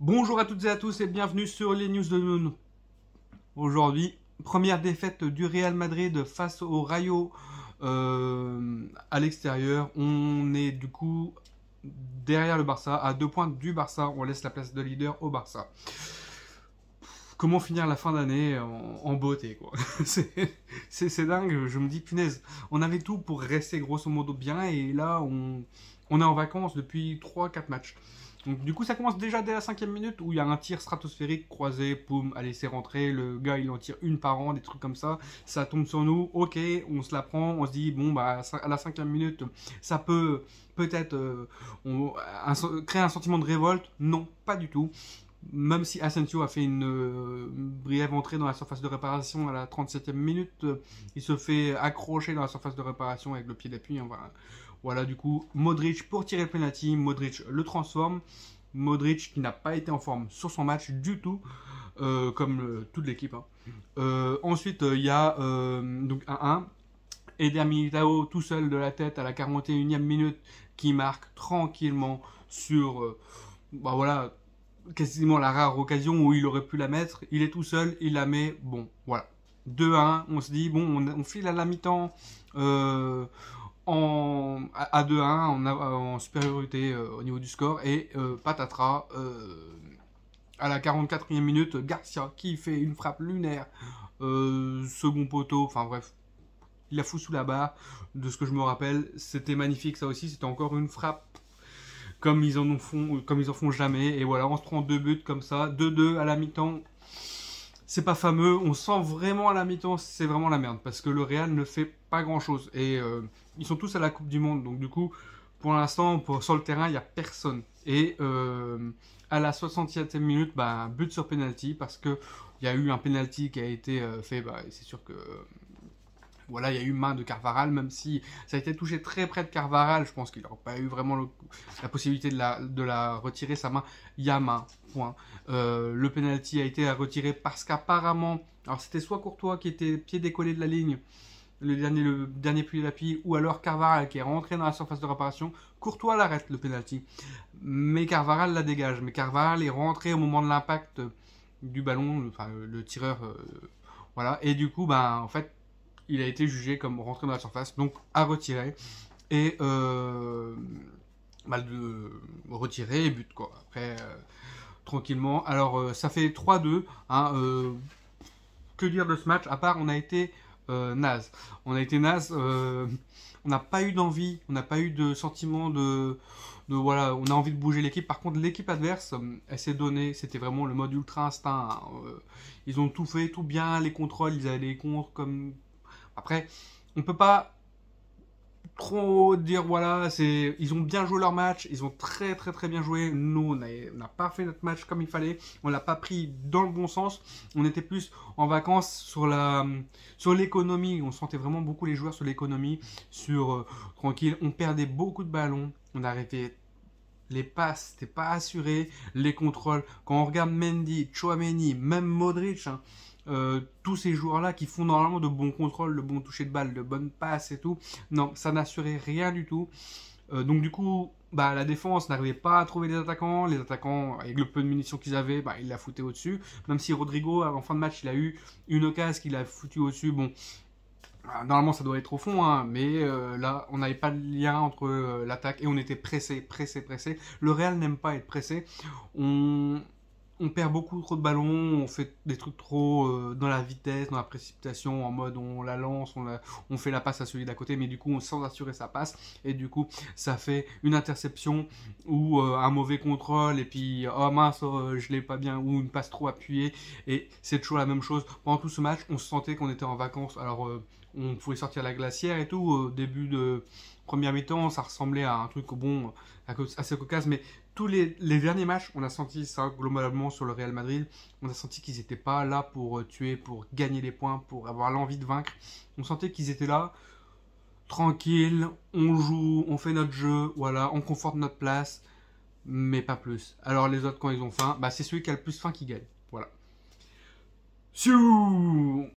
Bonjour à toutes et à tous et bienvenue sur les news de Noun. Aujourd'hui, première défaite du Real Madrid face au Rayo à l'extérieur. On est du coup derrière le Barça, à 2 points du Barça. On laisse la place de leader au Barça. Comment finir la fin d'année en beauté, quoi. C'est dingue, je me dis, punaise, on avait tout pour rester grosso modo bien et là, on est en vacances depuis 3-4 matchs. Donc, du coup, ça commence déjà dès la 5e minute où il y a un tir stratosphérique croisé, poum, allez, c'est rentré. Le gars, il en tire une par an, des trucs comme ça. Ça tombe sur nous, ok, on se la prend, on se dit, bon, bah, à la 5e minute, ça peut peut-être créer un sentiment de révolte. Non, pas du tout. Même si Asensio a fait une brève entrée dans la surface de réparation à la 37e minute, il se fait accrocher dans la surface de réparation avec le pied d'appui. Hein, voilà, du coup, Modric pour tirer le penalty, Modric le transforme. Modric qui n'a pas été en forme sur son match du tout, comme toute l'équipe. Hein. Ensuite, il y a donc 1-1. Eder Militao tout seul de la tête à la 41e minute qui marque tranquillement sur bah voilà, quasiment la rare occasion où il aurait pu la mettre. Il est tout seul, il la met. Bon, voilà. 2-1, on se dit, bon, on file à la mi-temps à 2-1 en supériorité au niveau du score. Et patatras, à la 44e minute, Garcia qui fait une frappe lunaire, second poteau, enfin bref, il la fout sous la barre. De ce que je me rappelle, c'était magnifique ça aussi, c'était encore une frappe comme ils en font jamais. Et voilà, on se prend 2 buts comme ça, 2-2 à la mi-temps. C'est pas fameux, on sent vraiment à la mi-temps, c'est vraiment la merde parce que le Real ne fait pas grand chose et ils sont tous à la Coupe du Monde, donc du coup, pour l'instant, sur le terrain, il n'y a personne. Et à la 60e minute, bah, but sur penalty parce que il y a eu un penalty qui a été fait, bah, c'est sûr que voilà, il y a eu main de Carvaral, même si ça a été touché très près de Carvaral, je pense qu'il n'aurait pas eu vraiment la possibilité de la retirer, sa main. Il y a main, point. Le penalty a été retiré parce qu'apparemment, alors c'était soit Courtois qui était pied décollé de la ligne, le dernier pied d'appui, ou alors Carvaral qui est rentré dans la surface de réparation. Courtois l'arrête, le penalty, mais Carvaral la dégage. Mais Carvaral est rentré au moment de l'impact du ballon, enfin le tireur, voilà, et du coup, ben, en fait, il a été jugé comme rentré dans la surface, donc à retirer. Et mal de retirer et but, quoi. Après, tranquillement. Alors, ça fait 3-2. Hein, que dire de ce match? À part, on a été naze. On a été naze. On n'a pas eu d'envie, on n'a pas eu de sentiment voilà, on a envie de bouger l'équipe. Par contre, l'équipe adverse, elle s'est donnée. C'était vraiment le mode ultra instinct. Hein. Ils ont tout fait, tout bien. Les contrôles, ils allaient les contre comme. Après, on peut pas trop dire voilà, ils ont bien joué leur match, ils ont très très très bien joué. Nous, on n'a pas fait notre match comme il fallait, on l'a pas pris dans le bon sens. On était plus en vacances sur l'économie. On sentait vraiment beaucoup les joueurs sur l'économie, sur tranquille. On perdait beaucoup de ballons, on arrivait. Les passes, c'était pas assuré. Les contrôles, quand on regarde Mendy, Chouameni, même Modric, hein, tous ces joueurs-là qui font normalement de bons contrôles, de bons touchés de balle, de bonnes passes et tout, non, ça n'assurait rien du tout. Donc du coup, bah, la défense n'arrivait pas à trouver les attaquants. Les attaquants, avec le peu de munitions qu'ils avaient, bah, ils la foutaient au-dessus. Même si Rodrigo, en fin de match, il a eu une occasion qu'il a foutu au-dessus. Bon, normalement, ça doit être au fond, hein, mais là, on n'avait pas de lien entre l'attaque et on était pressé, pressé, pressé. Le Real n'aime pas être pressé. On, on perd beaucoup trop de ballons, on fait des trucs trop dans la vitesse, dans la précipitation, en mode on la lance, on fait la passe à celui d'à côté, mais du coup, sans assurer sa passe, et du coup, ça fait une interception ou un mauvais contrôle, et puis oh mince, je l'ai pas bien, ou une passe trop appuyée, et c'est toujours la même chose. Pendant tout ce match, on se sentait qu'on était en vacances, alors on pouvait sortir la glacière et tout, au début de première mi-temps, ça ressemblait à un truc bon, assez cocasse, mais tous les derniers matchs, on a senti ça globalement sur le Real Madrid. On a senti qu'ils n'étaient pas là pour tuer, pour gagner les points, pour avoir l'envie de vaincre. On sentait qu'ils étaient là, tranquille, on joue, on fait notre jeu, voilà, on conforte notre place, mais pas plus. Alors les autres, quand ils ont faim, bah, c'est celui qui a le plus faim qui gagne. Voilà. Siou